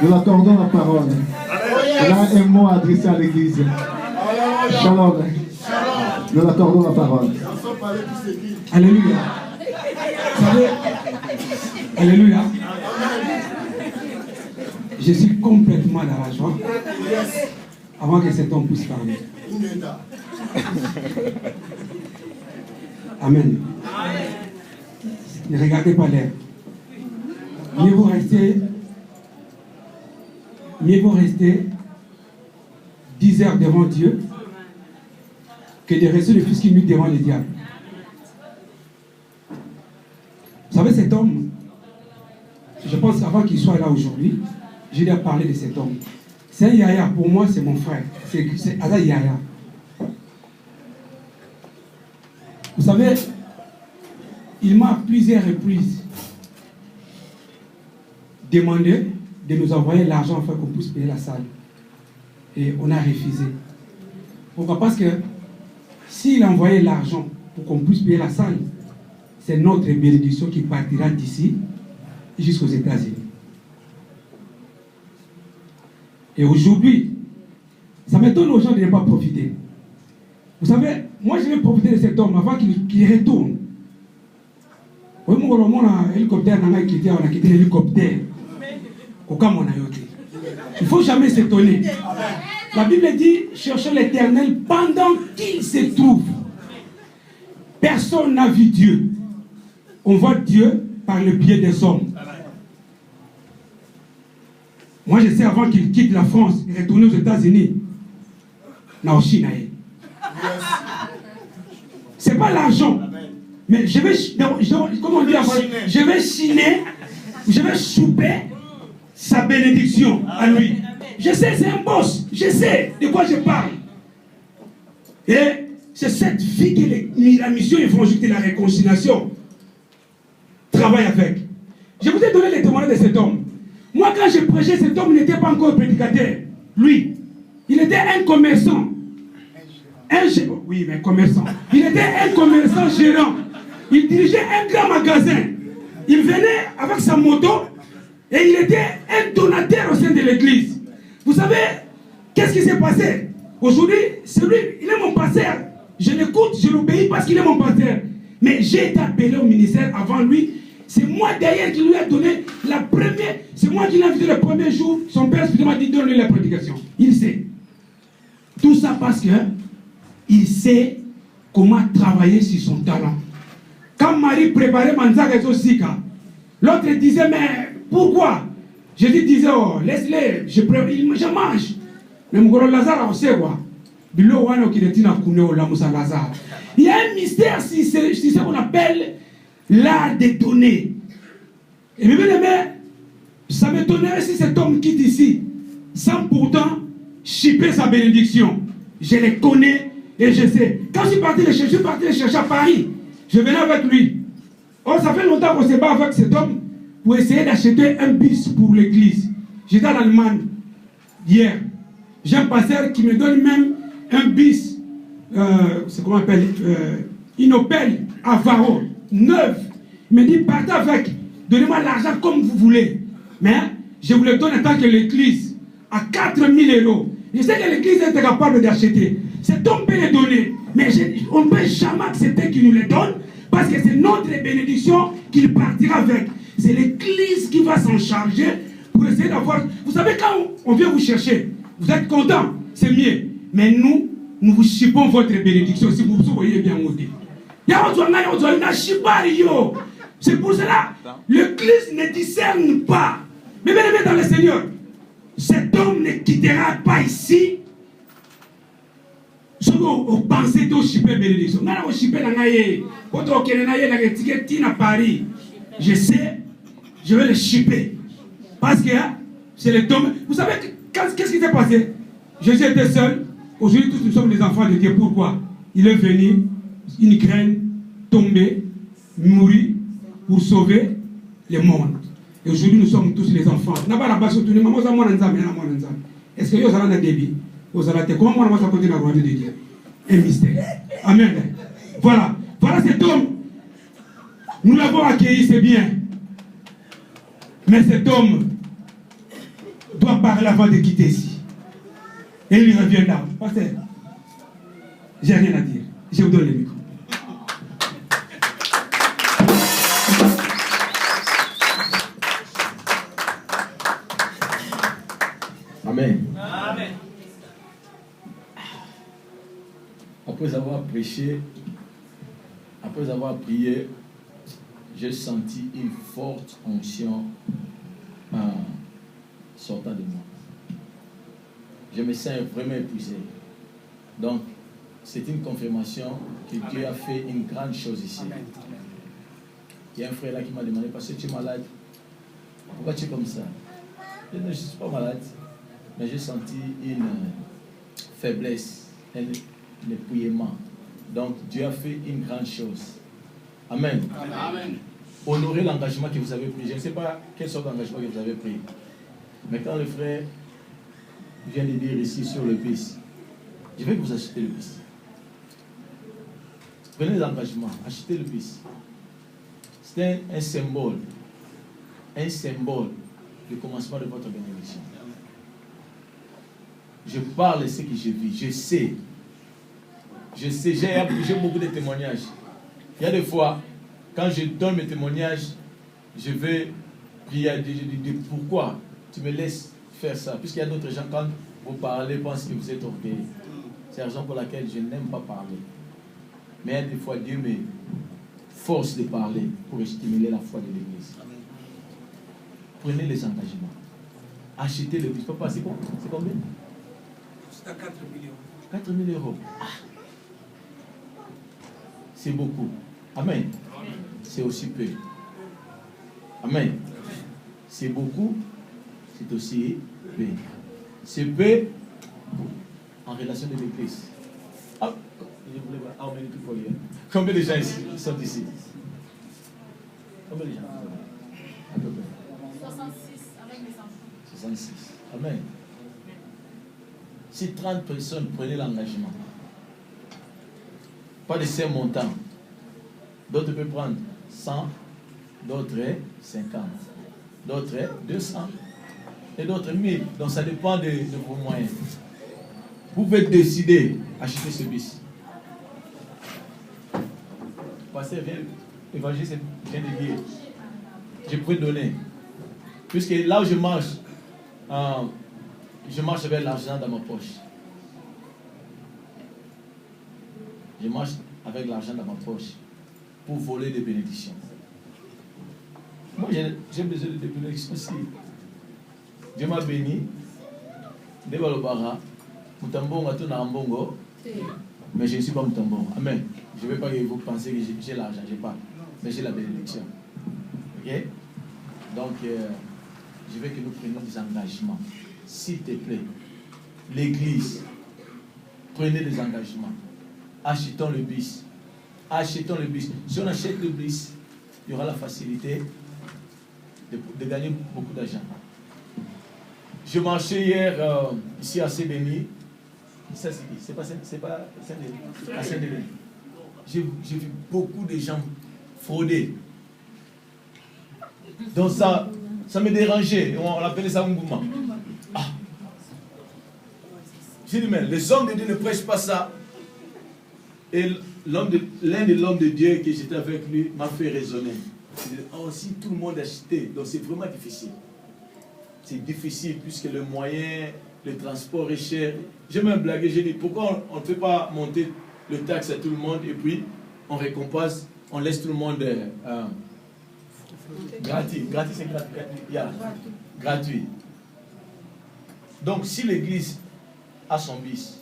Nous accordons la parole. Là, un mot adressé à l'église. Shalom. Nous accordons la parole. Alléluia. Vous savez, alléluia. Je suis complètement dans la joie avant que cet homme puisse parler. Amen. Ne regardez pas l'air. Mieux vous rester 10 heures devant Dieu que de rester le fils qui nuit devant le diable. Vous savez, cet homme, je pense qu'avant qu'il soit là aujourd'hui, je lui ai parlé de cet homme. C'est un Yaya, pour moi c'est mon frère. C'est Ada Yaya. Vous savez, il m'a à plusieurs reprises demandé de nous envoyer l'argent afin qu'on puisse payer la salle. Et on a refusé. Pourquoi? Parce que s'il envoyait l'argent pour qu'on puisse payer la salle, c'est notre bénédiction qui partira d'ici jusqu'aux États-Unis. Et aujourd'hui, ça m'étonne aux gens de ne pas profiter. Vous savez, moi je vais profiter de cet homme avant qu'il retourne. Oui, mon hélicoptère, on a quitté l'hélicoptère. Il ne faut jamais s'étonner. La Bible dit, cherchez l'Éternel pendant qu'il se trouve. Personne n'a vu Dieu. On voit Dieu par le biais des hommes. Moi, je sais avant qu'il quitte la France et retourne aux États-Unis. C'est pas l'argent. Mais je vais, comment dire, je vais chiner, je vais souper sa bénédiction à lui. Je sais, c'est un boss. Je sais de quoi je parle. Et c'est cette vie que la mission évangélique de la réconciliation travaille avec. Je vous ai donné les témoignages de cet homme. Moi, quand je prêchais, cet homme n'était pas encore prédicateur. Lui, il était un commerçant. Oui, mais commerçant. Il était un commerçant gérant. Il dirigeait un grand magasin. Il venait avec sa moto et il était un donateur au sein de l'église. Vous savez, qu'est-ce qui s'est passé? Aujourd'hui, celui, il est mon pasteur. Je l'écoute, je l'obéis parce qu'il est mon pasteur. Mais j'ai été appelé au ministère avant lui. C'est moi derrière qui lui a donné la première. C'est moi qui l'ai invité le premier jour. Son père m'a dit donne-lui la prédication. Il sait. Tout ça parce que il sait comment travailler sur son talent. Quand Marie préparait Manzaka et Zosika, l'autre disait mais pourquoi? Jésus disait oh laisse-les, je mange. Mais mon gros Lazare aussi quoi. Il y a un mystère si c'est ce qu'on appelle l'art de donner. Et bien aimé, ça m'étonnerait si cet homme quitte ici sans pourtant chipper sa bénédiction. Je les connais et je sais. Quand je suis parti le chercher à Paris, je venais avec lui. Oh, ça fait longtemps qu'on se bat avec cet homme pour essayer d'acheter un bus pour l'église. J'étais en Allemagne hier. J'ai un pasteur qui me donne même un bus, c'est comment on appelle, une Opel Avaro, neuve. Il me dit, partez avec, donnez-moi l'argent comme vous voulez. Mais je vous le donne en tant que l'église, à 4 000 €. Je sais que l'église est capable d'acheter. Cet homme peut les donner, mais on ne peut jamais accepter qu'il nous les donne, parce que c'est notre bénédiction qu'il partira avec. C'est l'église qui va s'en charger pour essayer d'avoir... Vous savez, quand on vient vous chercher, vous êtes content, c'est mieux. Mais nous vous chipons votre bénédiction si vous voyez bien monter. C'est pour cela, l'église ne discerne pas. Mais bien aimé dans le Seigneur, cet homme ne quittera pas ici. Ce que vous pensez de chipper bénédiction. Je sais, je vais le chipper. Parce que c'est le domaine. Vous savez, qu'est-ce qui s'est passé? Jésus était seul. Aujourd'hui, tous nous sommes des enfants de Dieu. Pourquoi? Il est venu, une graine tombée, mourir pour sauver le monde. Et aujourd'hui, nous sommes tous les enfants. Est-ce que vous avez un débit? Vous avez comment on va s'accorder la gloire de Dieu? Un mystère. Amen. Voilà. Voilà cet homme. Nous l'avons accueilli, c'est bien. Mais cet homme parler avant de quitter ici. Et il reviendra. Pasteur, j'ai rien à dire. Je vous donne le micro. Amen. Amen. Après avoir prêché, après avoir prié, j'ai senti une forte onction sortant de moi. Je me sens vraiment épuisé. Donc, c'est une confirmation que Dieu a fait une grande chose ici. Il y a un frère là qui m'a demandé, parce que tu es malade, pourquoi tu es comme ça? Je ne suis pas malade, mais j'ai senti une faiblesse, un épouillement. Donc, Dieu a fait une grande chose. Amen. Amen. Honorez l'engagement que vous avez pris. Je ne sais pas quelle sorte d'engagement que vous avez pris. Mais quand le frère vient de dire ici sur le bis, je vais que vous achetez le bis. Prenez l'engagement, achetez le bis. C'est un symbole du commencement de votre bénédiction. Je parle de ce que je vis, je sais, j'ai beaucoup de témoignages. Il y a des fois, quand je donne mes témoignages, je vais prier à Dieu, je dis pourquoi tu me laisses faire ça? Puisqu'il y a d'autres gens, quand vous parlez, pensent que vous êtes orgueilleux. C'est la raison pour laquelle je n'aime pas parler. Mais il y a des fois, Dieu me force de parler pour stimuler la foi de l'Église. Prenez les engagements. Achetez le bus. Papa, c'est combien? C'est à 4 millions. 4 000 euros. Ah. C'est beaucoup. Amen. C'est aussi peu. Amen. C'est beaucoup, c'est aussi peu. C'est peu en relation de l'Église. Ah, je voulais voir. How many people here? Combien de gens ici sont ici? Combien de gens? À peu près. 66 avec les enfants. 66. Amen. Si 30 personnes prenaient l'engagement, pas de ces montants, d'autres peuvent prendre 100, d'autres 50, d'autres 200 et d'autres 1000. Donc ça dépend de vos moyens. Vous pouvez décider d'acheter ce bis. Pasteur, évangéliste vient de dire, je peux donner. Puisque là où je marche avec l'argent dans ma poche. Je marche avec l'argent dans ma poche pour voler des bénédictions. Moi, j'ai besoin de bénédictions aussi. Dieu m'a béni. Mais je ne suis pas Mutambongo. Amen. Je ne veux pas que vous pensiez que j'ai l'argent. Je n'ai pas. Mais j'ai la bénédiction. Ok? Donc, je veux que nous prenions des engagements. S'il te plaît, l'Église, prenez des engagements. Achetons le bis. Achetons le bis. Si on achète le bis, il y aura la facilité de gagner beaucoup d'argent. Je marchais hier ici à Saint-Denis. Ça, c'est pas Saint-Denis. À Saint-Denis. J'ai vu beaucoup de gens frauder. Donc ça me dérangeait. On appelait ça un mouvement. Ah. J'ai dit, mais les hommes de Dieu ne prêchent pas ça. Et l'un de l'homme de Dieu que j'étais avec lui m'a fait raisonner. Il dit, oh, si tout le monde achetait, donc c'est vraiment difficile. C'est difficile puisque le moyen, le transport est cher. J'ai même blagué, j'ai dit, pourquoi on ne fait pas monter le taxe à tout le monde et puis on récompense, on laisse tout le monde gratuit. Gratuit, c'est gratuit. Yeah. Gratuit. Donc, si l'Église a son bis,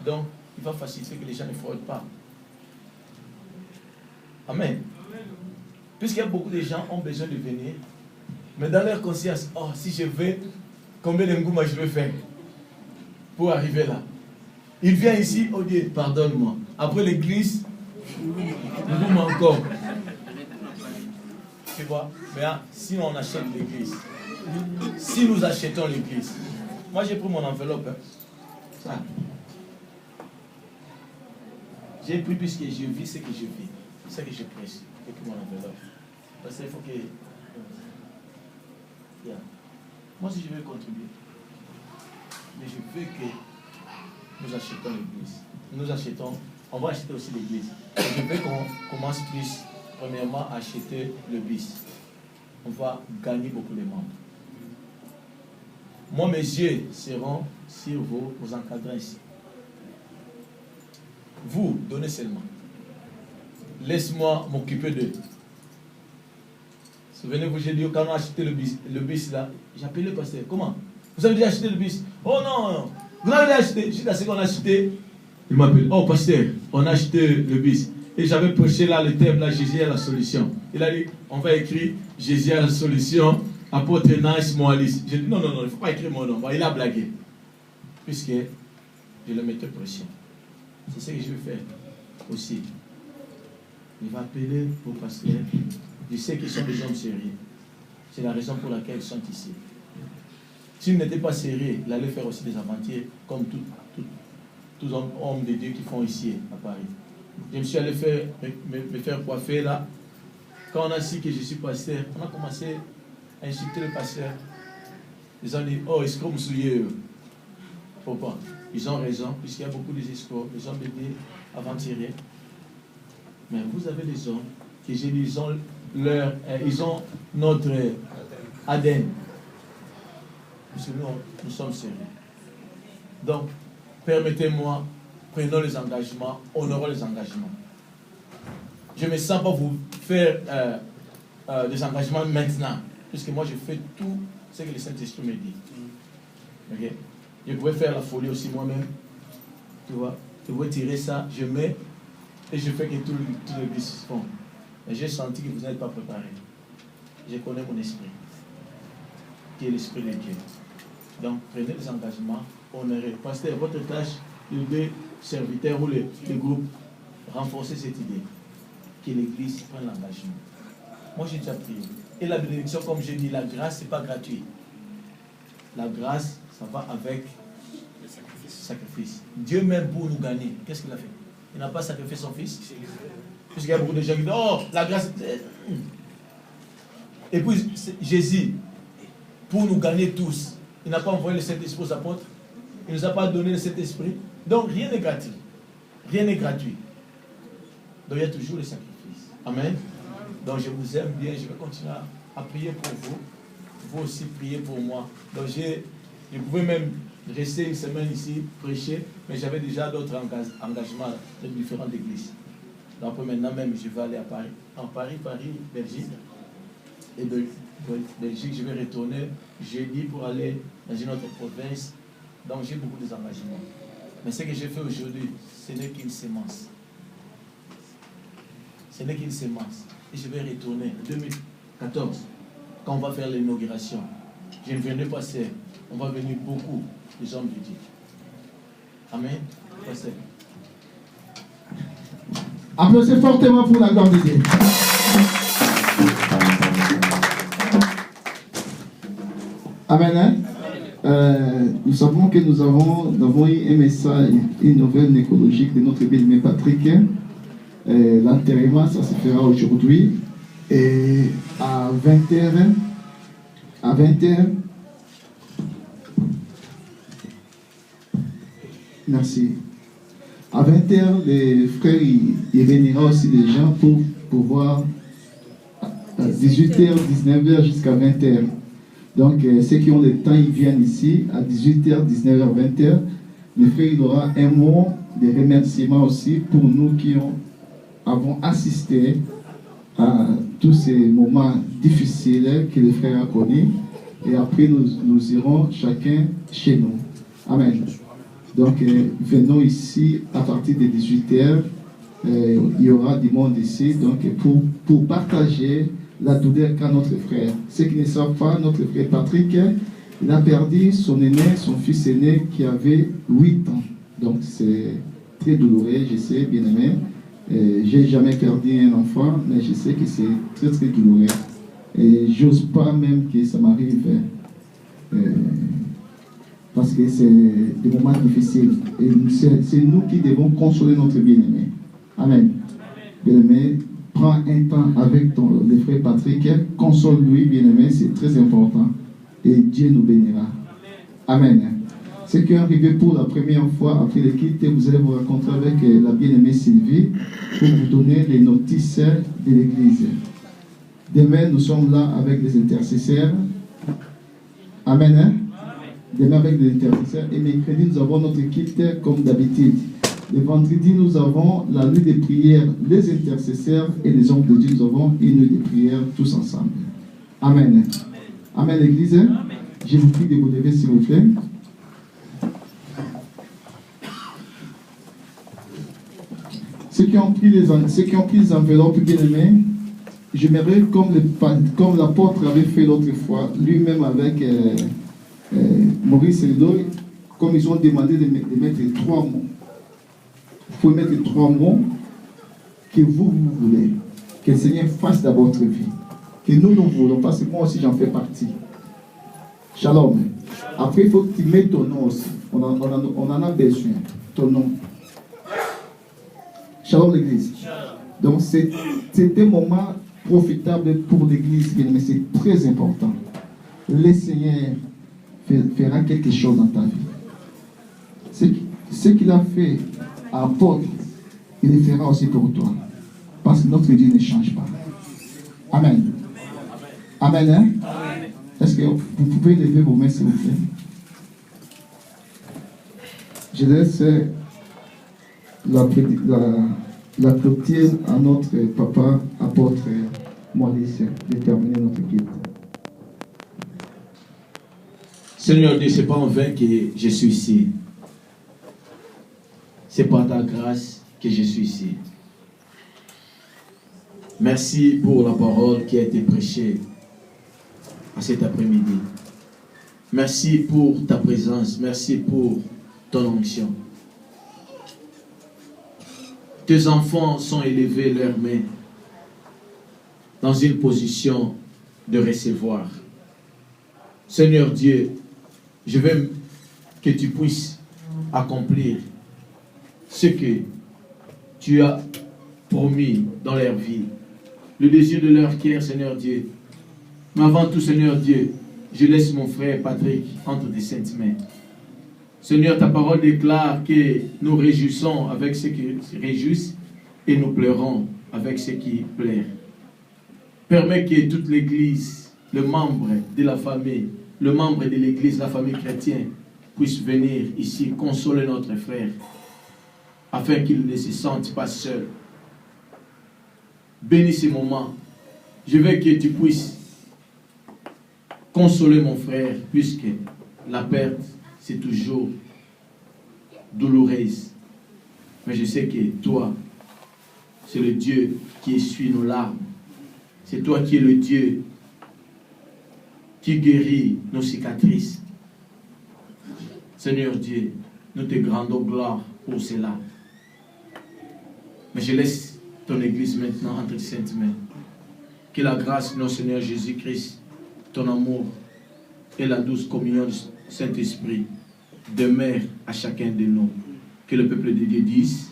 donc il va faciliter que les gens ne fraudent pas. Amen. Puisqu'il y a beaucoup de gens qui ont besoin de venir, mais dans leur conscience, oh, si je vais, combien de ngouma je vais faire pour arriver là? Il vient ici, oh Dieu, pardonne-moi. Après l'église, ngouma encore. Tu vois? Mais si on achète l'église, si nous achetons l'église, moi j'ai pris mon enveloppe. Hein. Ça. J'ai pris puisque je vis ce que je vis. C'est ce que je prêche. J'ai pris mon enveloppe. Parce qu'il faut que... Yeah. Moi si je veux contribuer. mais je veux que nous achetons l'église. Nous achetons, on va acheter aussi l'église. Je veux qu'on commence plus, premièrement, à acheter le bis. On va gagner beaucoup de membres. Moi, mes yeux seront sur vos encadrants ici. Vous, donnez seulement. Laisse-moi m'occuper d'eux. Souvenez-vous, j'ai dit, quand on a acheté le bis là, j'ai appelé le pasteur. Comment? Vous avez déjà acheté le bis? Oh non, vous l'avez déjà acheté. Jusqu'à ce qu'on a acheté, il m'appelle. Oh pasteur, on a acheté le bis. Et j'avais prêché là le thème, là, Jésus est la solution. Il a dit, on va écrire Jésus est la solution, apôtre Nice Moalis. J'ai dit, non, il ne faut pas écrire mon nom. Bon, il a blagué. Puisque je le mettais pression. C'est ce que je vais faire aussi. Il va appeler au pasteur. Je sais qu'ils sont des hommes sérieux. C'est la raison pour laquelle ils sont ici. S'ils n'étaient pas sérieux, il allait faire aussi des aventures comme tous hommes de Dieu qui font ici à Paris. Je me suis allé me faire coiffer là. Quand on a su que je suis pasteur, on a commencé à insulter le pasteur. Ils ont dit, oh, est-ce que vous me souillez? Faut pas. Ils ont raison, puisqu'il y a beaucoup d'escrocs, des hommes de Dieu aventuriers. Mais vous avez les hommes qui, j'ai dit, ils ont notre ADN. Parce que nous sommes sérieux. Donc, permettez-moi, prenons les engagements, honorons les engagements. Je ne me sens pas vous faire des engagements maintenant, puisque moi je fais tout ce que le Saint-Esprit me dit. Okay? Je pouvais faire la folie aussi moi-même. Tu vois, je pouvais tirer ça, je mets et je fais que tout le bis se font. Mais j'ai senti que vous n'êtes pas préparé. Je connais mon esprit, qui est l'esprit de Dieu. Donc prenez des engagements, honorez. Pasteur, votre tâche, les serviteurs ou les groupes, renforcez cette idée. Que l'Église prenne l'engagement. Moi j'ai déjà prié. Et la bénédiction, comme j'ai dit, la grâce, ce n'est pas gratuit. La grâce, ça va avec le sacrifice. Dieu même pour nous gagner, qu'est-ce qu'il a fait? Il n'a pas sacrifié son fils. Puisqu'il y a beaucoup de gens qui disent, oh, la grâce. Et puis Jésus, pour nous gagner tous, il n'a pas envoyé le Saint-Esprit aux apôtres. Il ne nous a pas donné le Saint-Esprit. Donc rien n'est gratuit. Rien n'est gratuit. Donc il y a toujours le sacrifice. Amen. Donc je vous aime bien. Je vais continuer à prier pour vous. Vous aussi priez pour moi. Donc je pouvais même rester une semaine ici, prêcher, mais j'avais déjà d'autres engagements de différentes églises. Donc maintenant même, je vais aller à Paris. En Paris, Belgique. Et de Belgique, je vais retourner jeudi pour aller dans une autre province. Donc j'ai beaucoup d'engagements. Mais ce que j'ai fait aujourd'hui, ce n'est qu'une sémence. Ce n'est qu'une sémence. Et je vais retourner en 2014, quand on va faire l'inauguration. Je ne viendrai pas seul. On va venir beaucoup des hommes de Dieu. Amen. Pasteur. Applaudissez fortement pour la gloire de Dieu. Amen. Hein? Nous savons que nous avons eu un message, une nouvelle écologique de notre bien-aimé Patrick. L'enterrement, ça se fera aujourd'hui. Et à 20h, merci. À 20h, les frères, il réunira aussi des gens pour pouvoir 18h, 19h jusqu'à 20h. Donc, ceux qui ont le temps, ils viennent ici à 18h, 19h, 20h. Les frères, il aura un mot de remerciement aussi pour nous qui avons assisté à tous ces moments difficiles que les frères ont connus. Et après, nous irons chacun chez nous. Amen. Donc, venons ici à partir de 18h. Il y aura du monde ici donc, pour partager la douleur qu'a notre frère. Ceux qui ne savent pas, notre frère Patrick, il a perdu son aîné, son fils aîné qui avait 8 ans. Donc, c'est très douloureux, je sais, bien aimé. J'ai jamais perdu un enfant, mais je sais que c'est très très douloureux. Et j'ose pas même que ça m'arrive. Parce que c'est des moments difficiles. Et c'est nous qui devons consoler notre bien-aimé. Amen. Bien-aimé, prends un temps avec le frère Patrick, console-lui, bien-aimé, c'est très important. Et Dieu nous bénira. Amen. Ceux qui sont arrivés pour la première fois après le kit, vous allez vous rencontrer avec la bien-aimée Sylvie pour vous donner les notices de l'église. Demain, nous sommes là avec les intercesseurs. Amen. Hein? Demain avec les intercesseurs. Et mercredi, nous avons notre kit comme d'habitude. Le vendredi, nous avons la nuit de prière, les intercesseurs et les hommes de Dieu. Nous avons une nuit de prière tous ensemble. Amen. Amen, l'église. Amen. Je vous prie de vous lever, s'il vous plaît. Ceux qui ont pris les enveloppes bien aimées, j'aimerais, comme l'apôtre avait fait l'autre fois, lui-même avec Maurice Eldo, comme ils ont demandé de mettre 3 mots. Vous pouvez mettre 3 mots que vous voulez. Que le Seigneur fasse dans votre vie. Que nous voulons, parce que moi aussi j'en fais partie. Shalom. Après, il faut que tu mettes ton nom aussi. On en a besoin. Ton nom. Shalom l'église. Donc c'est un moment profitable pour l'église, mais c'est très important. Le Seigneur fera quelque chose dans ta vie. Ce qu'il a fait à l'apôtre, il le fera aussi pour toi. Parce que notre Dieu ne change pas. Amen. Amen. Hein? Amen. Est-ce que vous pouvez lever vos mains, s'il vous plaît? Je laisse la clôture à notre papa, apôtre Maurice, de terminer notre guide. Seigneur Dieu, ce n'est pas en vain que je suis ici. C'est par ta grâce que je suis ici. Merci pour la parole qui a été prêchée à cet après-midi. Merci pour ta présence. Merci pour ton onction. Tes enfants sont élevés leurs mains dans une position de recevoir. Seigneur Dieu, je veux que tu puisses accomplir ce que tu as promis dans leur vie. Le désir de leur cœur, Seigneur Dieu. Mais avant tout, Seigneur Dieu, je laisse mon frère Patrick entre tes saintes mains. Seigneur, ta parole déclare que nous réjouissons avec ceux qui se réjouissent et nous pleurons avec ceux qui pleurent. Permets que toute l'Église, le membre de la famille, le membre de l'Église, la famille chrétienne, puisse venir ici consoler notre frère, afin qu'il ne se sente pas seul. Bénis ces moments. Je veux que tu puisses consoler mon frère, puisque la perte, c'est toujours douloureuse. Mais je sais que toi, c'est le Dieu qui essuie nos larmes. C'est toi qui es le Dieu qui guérit nos cicatrices. Seigneur Dieu, nous te rendons gloire pour cela. Mais je laisse ton Église maintenant entre tes saintes mains. Que la grâce de notre Seigneur Jésus-Christ, ton amour et la douce communion du Saint-Esprit demeurent à chacun de nous. Que le peuple de Dieu dise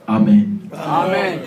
Amen. Amen.